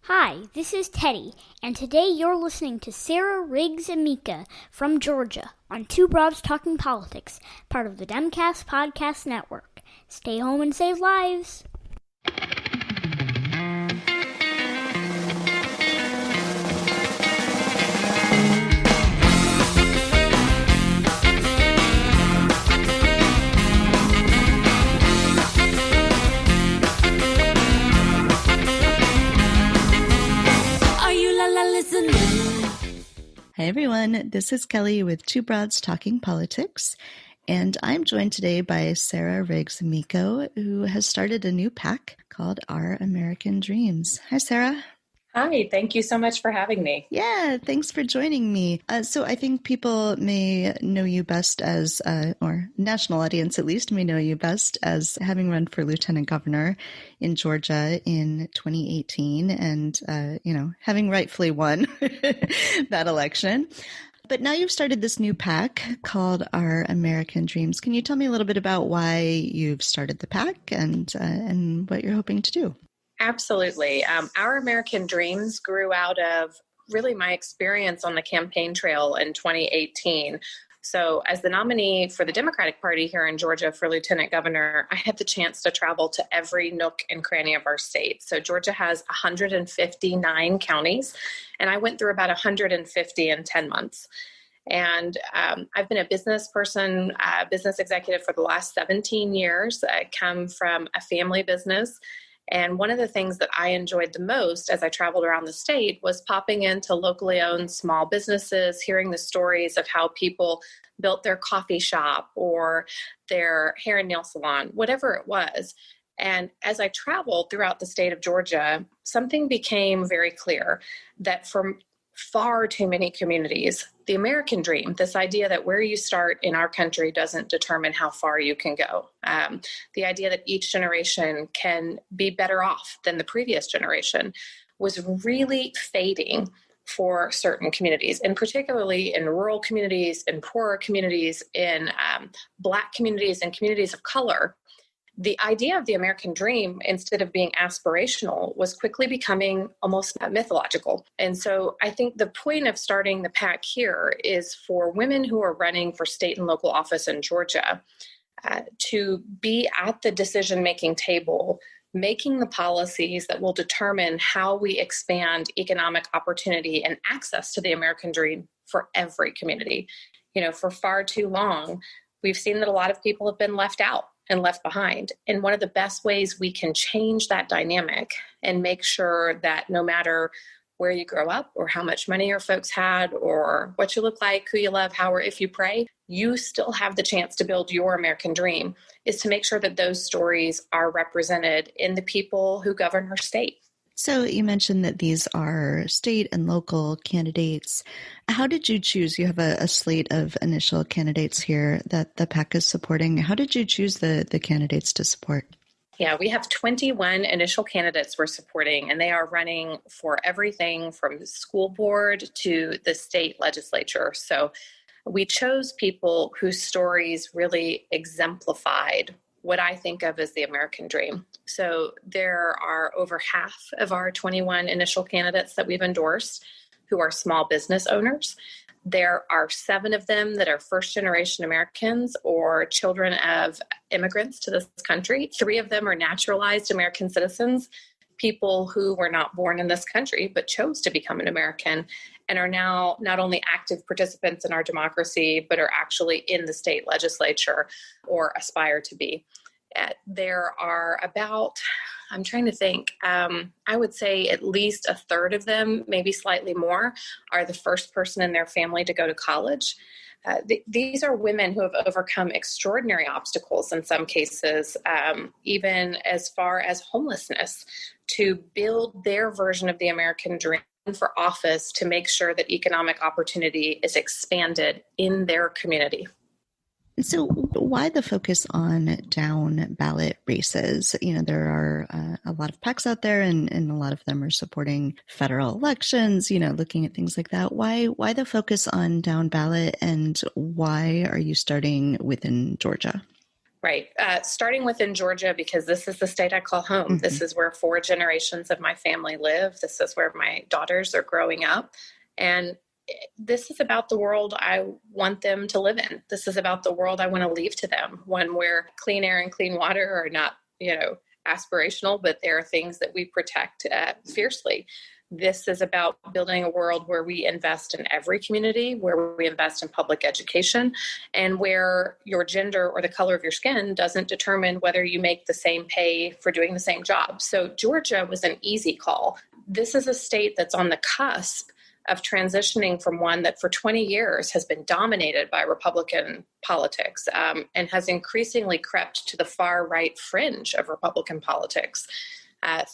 Hi, this is Teddy, and today you're listening to Sarah Riggs Amico from Georgia on Two Broads Talking Politics, part of the Demcast Podcast Network. Stay home and save lives. Hi everyone, this is Kelly with Two Broads Talking Politics, and I'm joined today by Sarah Riggs Amico, who has started a new PAC called Our American Dreams. Hi, Sarah. Hi, thank you so much for having me. Yeah, thanks for joining me. So I think people may know you best as, or national audience at least, may know you best as having run for lieutenant governor in Georgia in 2018 and, having rightfully won that election. But now you've started this new PAC called Our American Dreams. Can you tell me a little bit about why you've started the PAC and what you're hoping to do? Absolutely. Our American Dreams grew out of really my experience on the campaign trail in 2018. So as the nominee for the Democratic Party here in Georgia for lieutenant governor, I had the chance to travel to every nook and cranny of our state. So Georgia has 159 counties, and I went through about 150 in 10 months. And I've been a business person, business executive for the last 17 years. I come from a family business. And one of the things that I enjoyed the most as I traveled around the state was popping into locally owned small businesses, hearing the stories of how people built their coffee shop or their hair and nail salon, whatever it was. And as I traveled throughout the state of Georgia, something became very clear that for far too many communities, the American dream, this idea that where you start in our country doesn't determine how far you can go. The idea that each generation can be better off than the previous generation was really fading for certain communities, and particularly in rural communities, in poorer communities, in Black communities, and communities of color. The idea of the American dream, instead of being aspirational, was quickly becoming almost mythological. And so I think the point of starting the PAC here is for women who are running for state and local office in Georgia to be at the decision-making table, making the policies that will determine how we expand economic opportunity and access to the American dream for every community. For far too long, we've seen that a lot of people have been left out and left behind. And one of the best ways we can change that dynamic and make sure that no matter where you grow up or how much money your folks had or what you look like, who you love, how or if you pray, you still have the chance to build your American dream, is to make sure that those stories are represented in the people who govern our state. So you mentioned that these are state and local candidates. How did you choose? You have a slate of initial candidates here that the PAC is supporting. How did you choose the candidates to support? Yeah, we have 21 initial candidates we're supporting, and they are running for everything from the school board to the state legislature. So we chose people whose stories really exemplified what I think of as the American dream. So there are over half of our 21 initial candidates that we've endorsed who are small business owners. There are 7 of them that are first-generation Americans or children of immigrants to this country. 3 of them are naturalized American citizens, people who were not born in this country but chose to become an American and are now not only active participants in our democracy, but are actually in the state legislature or aspire to be. There are about, I'm trying to think, I would say at least a third of them, maybe slightly more, are the first person in their family to go to college. These are women who have overcome extraordinary obstacles in some cases, even as far as homelessness, to build their version of the American dream for office to make sure that economic opportunity is expanded in their community. So why the focus on down ballot races? There are a lot of PACs out there and a lot of them are supporting federal elections, looking at things like that. Why the focus on down ballot, and why are you starting within Georgia? Right. Starting within Georgia, because this is the state I call home. Mm-hmm. This is where 4 generations of my family live. This is where my daughters are growing up. And this is about the world I want them to live in. This is about the world I want to leave to them, one where clean air and clean water are not, aspirational, but there are things that we protect fiercely. This is about building a world where we invest in every community, where we invest in public education, and where your gender or the color of your skin doesn't determine whether you make the same pay for doing the same job. So Georgia was an easy call. This is a state that's on the cusp of transitioning from one that for 20 years has been dominated by Republican politics and has increasingly crept to the far right fringe of Republican politics.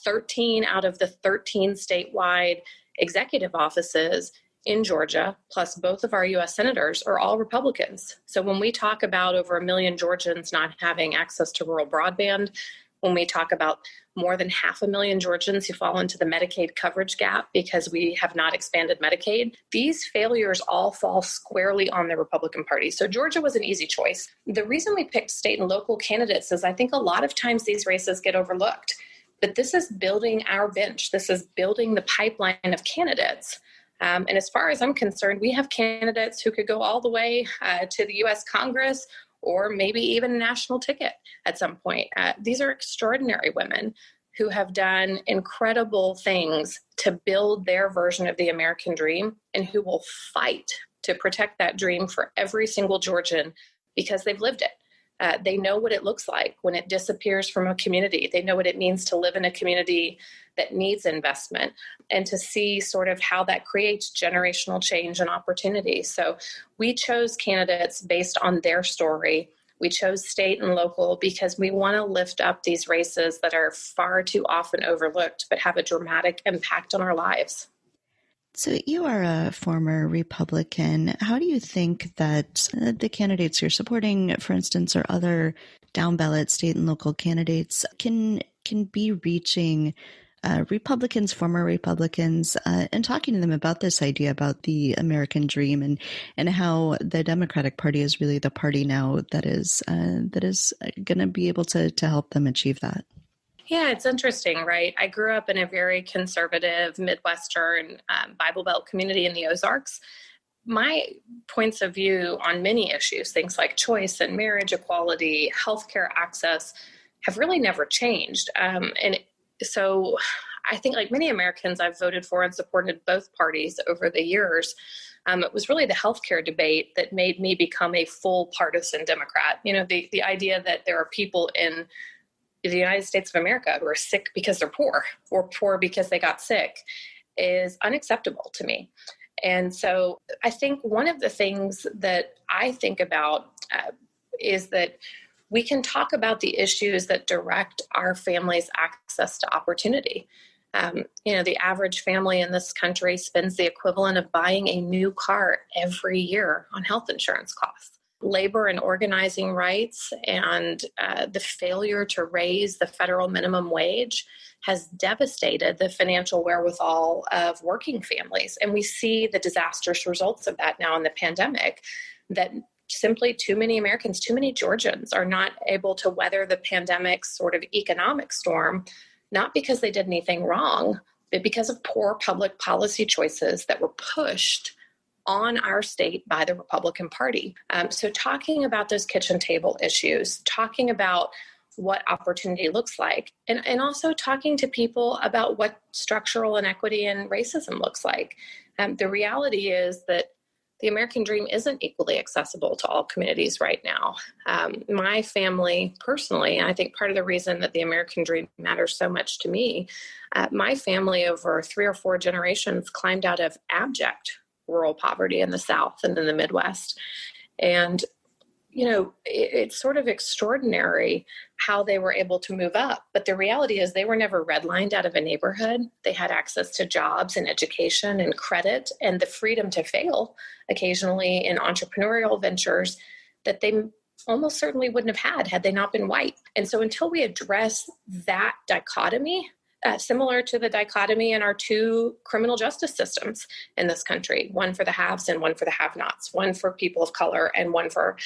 13 out of the 13 statewide executive offices in Georgia, plus both of our U.S. senators, are all Republicans. So when we talk about over 1 million Georgians not having access to rural broadband, when we talk about more than 500,000 Georgians who fall into the Medicaid coverage gap because we have not expanded Medicaid, these failures all fall squarely on the Republican Party. So Georgia was an easy choice. The reason we picked state and local candidates is I think a lot of times these races get overlooked. But this is building our bench. This is building the pipeline of candidates. And as far as I'm concerned, we have candidates who could go all the way to the U.S. Congress or maybe even a national ticket at some point. These are extraordinary women who have done incredible things to build their version of the American dream and who will fight to protect that dream for every single Georgian because they've lived it. They know what it looks like when it disappears from a community. They know what it means to live in a community that needs investment and to see sort of how that creates generational change and opportunity. So we chose candidates based on their story. We chose state and local because we want to lift up these races that are far too often overlooked but have a dramatic impact on our lives. So you are a former Republican. How do you think that the candidates you're supporting, for instance, or other down ballot state and local candidates can be reaching Republicans, former Republicans, and talking to them about this idea about the American dream and how the Democratic Party is really the party now that is going to be able to help them achieve that? Yeah, it's interesting, right? I grew up in a very conservative Midwestern Bible Belt community in the Ozarks. My points of view on many issues, things like choice and marriage equality, healthcare access, have really never changed. So I think like many Americans, I've voted for and supported both parties over the years. It was really the healthcare debate that made me become a full partisan Democrat. The idea that there are people in the United States of America who are sick because they're poor or poor because they got sick is unacceptable to me. And so I think one of the things that I think about is that we can talk about the issues that direct our family's access to opportunity. The average family in this country spends the equivalent of buying a new car every year on health insurance costs. Labor and organizing rights and the failure to raise the federal minimum wage has devastated the financial wherewithal of working families. And we see the disastrous results of that now in the pandemic, that simply too many Americans, too many Georgians are not able to weather the pandemic's sort of economic storm, not because they did anything wrong, but because of poor public policy choices that were pushed on our state by the Republican Party. So talking about those kitchen table issues, talking about what opportunity looks like, and also talking to people about what structural inequity and racism looks like. The reality is that the American dream isn't equally accessible to all communities right now. My family personally, and I think part of the reason that the American dream matters so much to me, my family over 3 or 4 generations climbed out of abject rural poverty in the South and in the Midwest. And, it's sort of extraordinary how they were able to move up. But the reality is they were never redlined out of a neighborhood. They had access to jobs and education and credit and the freedom to fail occasionally in entrepreneurial ventures that they almost certainly wouldn't have had they not been white. And so until we address that dichotomy, similar to the dichotomy in our two criminal justice systems in this country, one for the haves and one for the have-nots, one for people of color and one for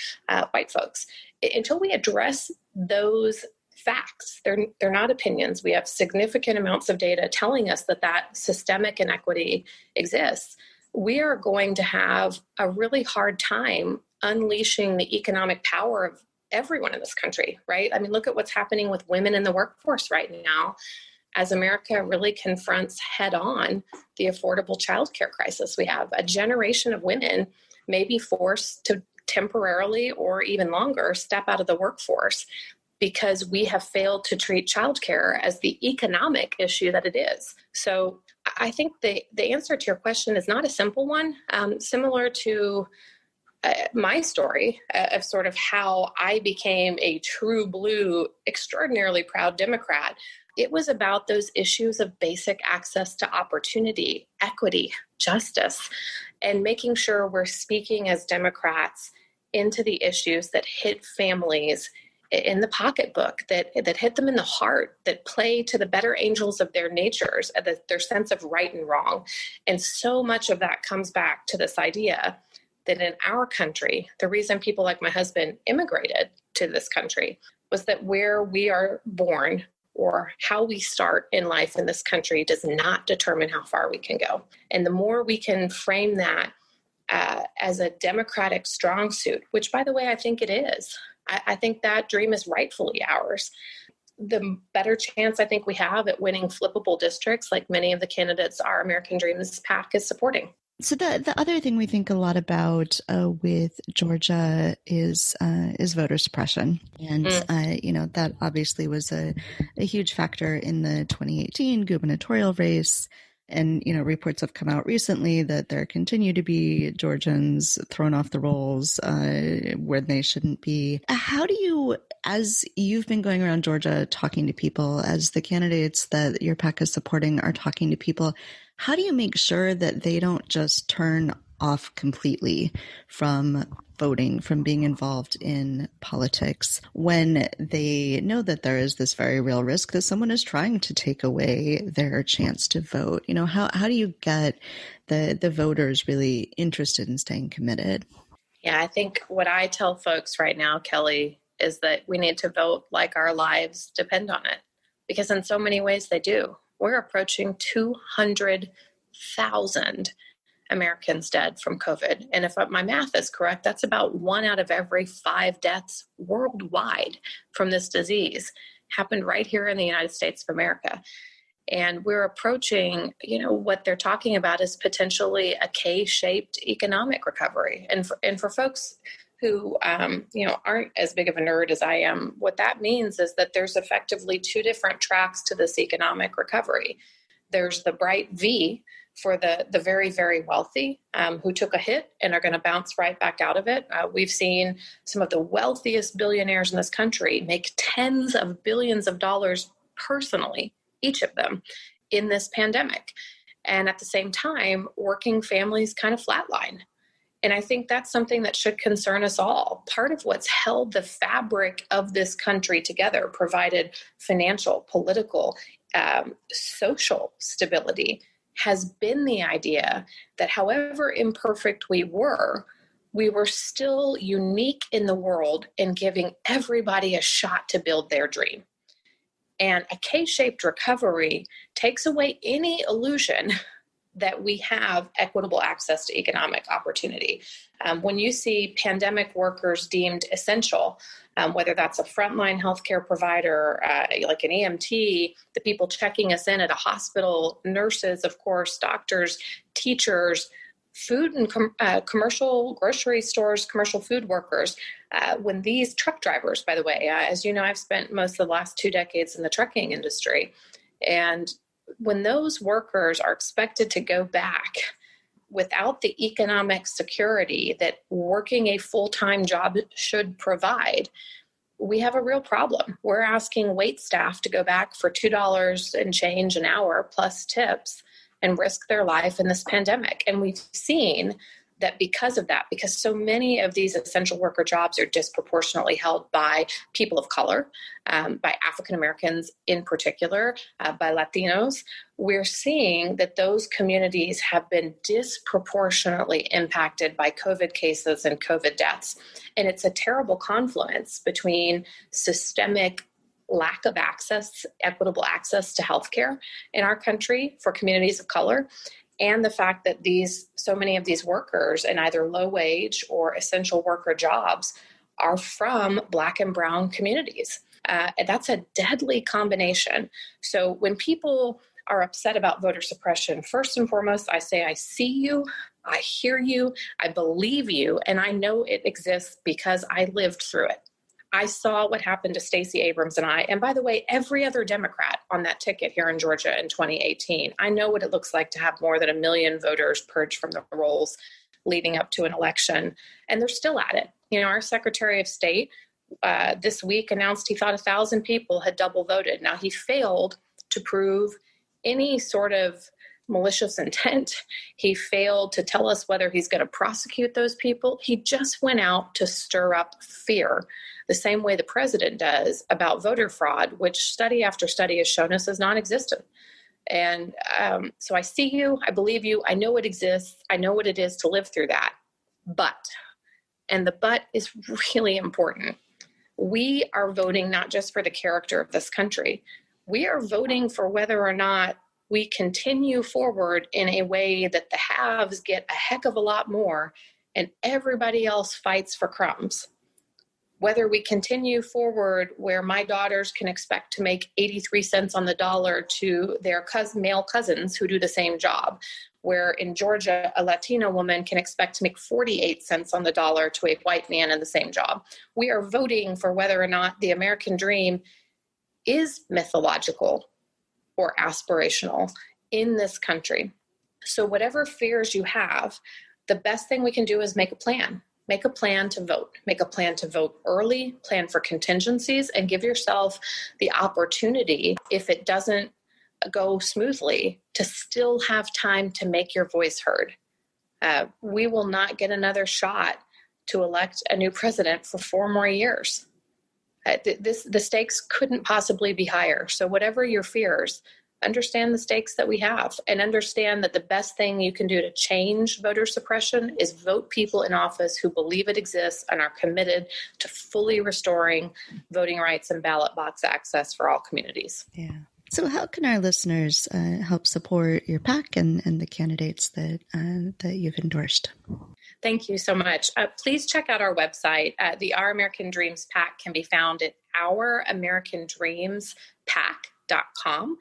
white folks. Until we address those facts, they're not opinions. We have significant amounts of data telling us that systemic inequity exists. We are going to have a really hard time unleashing the economic power of everyone in this country, right? I mean, look at what's happening with women in the workforce right now as America really confronts head on the affordable childcare crisis. We have a generation of women may be forced to temporarily or even longer step out of the workforce because we have failed to treat childcare as the economic issue that it is. So I think the answer to your question is not a simple one, similar to my story of sort of how I became a true blue, extraordinarily proud Democrat. It was about those issues of basic access to opportunity, equity, justice, and making sure we're speaking as Democrats into the issues that hit families in the pocketbook, that hit them in the heart, that play to the better angels of their natures, their sense of right and wrong. And so much of that comes back to this idea that in our country, the reason people like my husband immigrated to this country was that where we are born or how we start in life in this country does not determine how far we can go. And the more we can frame that as a democratic strong suit, which, by the way, I think it is. I think that dream is rightfully ours. The better chance I think we have at winning flippable districts like many of the candidates our American Dreams PAC is supporting. So the other thing we think a lot about with Georgia is voter suppression. And, that obviously was a huge factor in the 2018 gubernatorial race. And, reports have come out recently that there continue to be Georgians thrown off the rolls where they shouldn't be. How do you, as you've been going around Georgia talking to people, as the candidates that your PAC is supporting are talking to people, how do you make sure that they don't just turn off completely from voting, from being involved in politics, when they know that there is this very real risk that someone is trying to take away their chance to vote? How do you get the voters really interested in staying committed? Yeah, I think what I tell folks right now, Kelly, is that we need to vote like our lives depend on it, because in so many ways they do. We're approaching 200,000 Americans dead from COVID. And if my math is correct, that's about 1 out of every 5 deaths worldwide from this disease happened right here in the United States of America. And we're approaching, what they're talking about is potentially a K-shaped economic recovery. And for folks who, aren't as big of a nerd as I am, what that means is that there's effectively 2 different tracks to this economic recovery. There's the bright V for the very, very wealthy who took a hit and are going to bounce right back out of it. We've seen some of the wealthiest billionaires in this country make tens of billions of dollars personally, each of them, in this pandemic. And at the same time, working families kind of flatline. And I think that's something that should concern us all. Part of what's held the fabric of this country together, provided financial, political, social stability, has been the idea that however imperfect we were still unique in the world in giving everybody a shot to build their dream. And a K-shaped recovery takes away any illusion that we have equitable access to economic opportunity. When you see pandemic workers deemed essential, whether that's a frontline healthcare provider, like an EMT, the people checking us in at a hospital, nurses, of course, doctors, teachers, food and commercial grocery stores, commercial food workers, when these truck drivers, by the way, as you know, I've spent most of the last 2 decades in the trucking industry. And when those workers are expected to go back without the economic security that working a full-time job should provide, we have a real problem. We're asking wait staff to go back for $2 and change an hour plus tips and risk their life in this pandemic. And we've seen that because of that, because so many of these essential worker jobs are disproportionately held by people of color, by African Americans in particular, by Latinos, we're seeing that those communities have been disproportionately impacted by COVID cases and COVID deaths. And it's a terrible confluence between systemic lack of access, equitable access to healthcare in our country for communities of color, and the fact that so many of these workers in either low wage or essential worker jobs are from Black and brown communities. And that's a deadly combination. So when people are upset about voter suppression, first and foremost, I say, I see you, I hear you, I believe you, and I know it exists because I lived through it. I saw what happened to Stacey Abrams and I, and by the way, every other Democrat on that ticket here in Georgia in 2018. I know what it looks like to have more than 1 million voters purged from the rolls leading up to an election, and they're still at it. You know, our Secretary of State this week announced he thought 1,000 people had double voted. Now, he failed to prove any sort of malicious intent. He failed to tell us whether he's going to prosecute those people. He just went out to stir up fear, the same way the president does about voter fraud, which study after study has shown us is non-existent. And so I see you, I believe you, I know it exists, I know what it is to live through that. And the but is really important. We are voting not just for the character of this country. We are voting for whether or not we continue forward in a way that the haves get a heck of a lot more and everybody else fights for crumbs. Whether we continue forward where my daughters can expect to make 83 cents on the dollar to their male cousins who do the same job, where in Georgia, a Latina woman can expect to make 48 cents on the dollar to a white man in the same job. We are voting for whether or not the American dream is mythological or aspirational in this country. So whatever fears you have, the best thing we can do is make a plan. Make a plan to vote. Make a plan to vote early, plan for contingencies, and give yourself the opportunity, if it doesn't go smoothly, to still have time to make your voice heard. We will not get another shot to elect a new president for 4 more years. The stakes couldn't possibly be higher. So whatever your fears, understand the stakes that we have and understand that the best thing you can do to change voter suppression is vote people in office who believe it exists and are committed to fully restoring voting rights and ballot box access for all communities. Yeah. So how can our listeners help support your PAC and the candidates that you've endorsed? Thank you so much. Please check out our website. The Our American Dreams PAC can be found at ouramericandreamspac.com.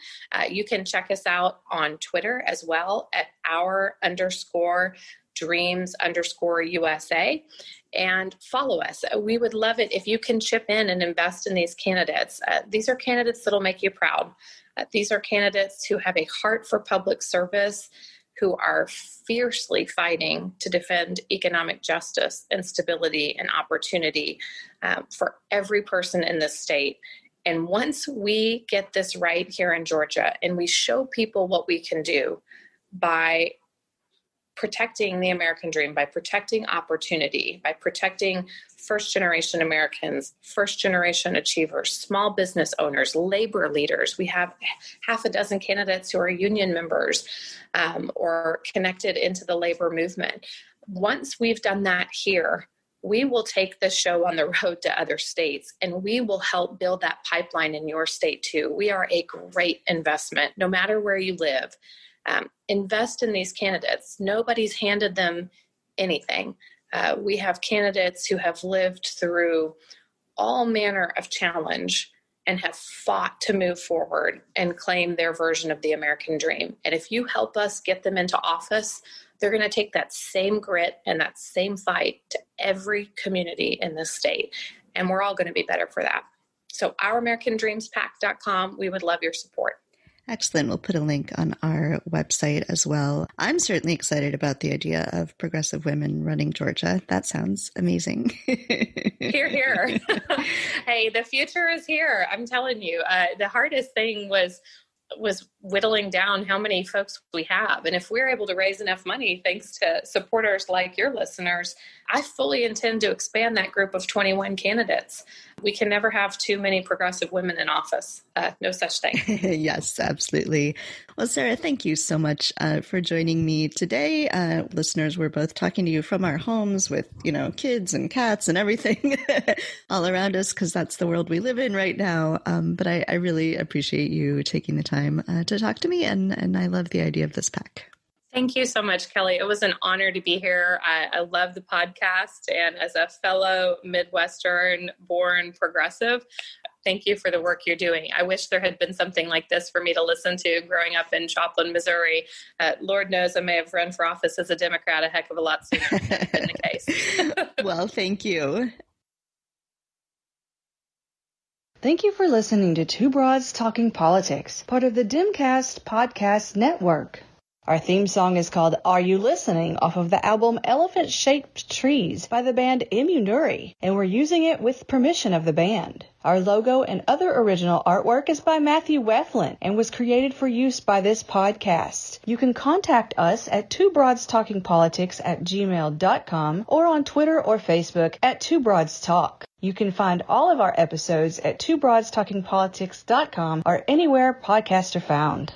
You can check us out on Twitter as well at our_dreams_USA and follow us. We would love it if you can chip in and invest in these candidates. These are candidates that'll make you proud. These are candidates who have a heart for public service, who are fiercely fighting to defend economic justice and stability and opportunity for every person in this state. And once we get this right here in Georgia and we show people what we can do by protecting the American dream, by protecting opportunity, by protecting first-generation Americans, first-generation achievers, small business owners, labor leaders. We have 6 candidates who are union members or connected into the labor movement. Once we've done that here, we will take this show on the road to other states, and we will help build that pipeline in your state too. We are a great investment, no matter where you live. Invest in these candidates. Nobody's handed them anything. We have candidates who have lived through all manner of challenge and have fought to move forward and claim their version of the American dream. And if you help us get them into office, they're going to take that same grit and that same fight to every community in this state. And we're all going to be better for that. So ouramericandreamspac.com, we would love your support. Excellent. We'll put a link on our website as well. I'm certainly excited about the idea of progressive women running Georgia. That sounds amazing. Hear, hear. Hey, the future is here. I'm telling you, the hardest thing was was whittling down how many folks we have. And if we're able to raise enough money, thanks to supporters like your listeners, I fully intend to expand that group of 21 candidates. We can never have too many progressive women in office. No such thing. Yes, absolutely. Well, Sarah, thank you so much for joining me today. Listeners, we're both talking to you from our homes with, kids and cats and everything all around us, because that's the world we live in right now. But I really appreciate you taking the time to talk to me, and I love the idea of this PAC. Thank you so much, Kelly. It was an honor to be here. I love the podcast. And as a fellow Midwestern-born progressive, thank you for the work you're doing. I wish there had been something like this for me to listen to growing up in Joplin, Missouri. Lord knows I may have run for office as a Democrat a heck of a lot sooner if that had been the case. Well, thank you. Thank you for listening to Two Broads Talking Politics, part of the Dimcast Podcast Network. Our theme song is called Are You Listening? Off of the album Elephant Shaped Trees by the band Immunuri, and we're using it with permission of the band. Our logo and other original artwork is by Matthew Weflin and was created for use by this podcast. You can contact us at twobroadstalkingpolitics@gmail.com or on Twitter or Facebook at Two Broads Talk. You can find all of our episodes at twobroadstalkingpolitics.com or anywhere podcasts are found.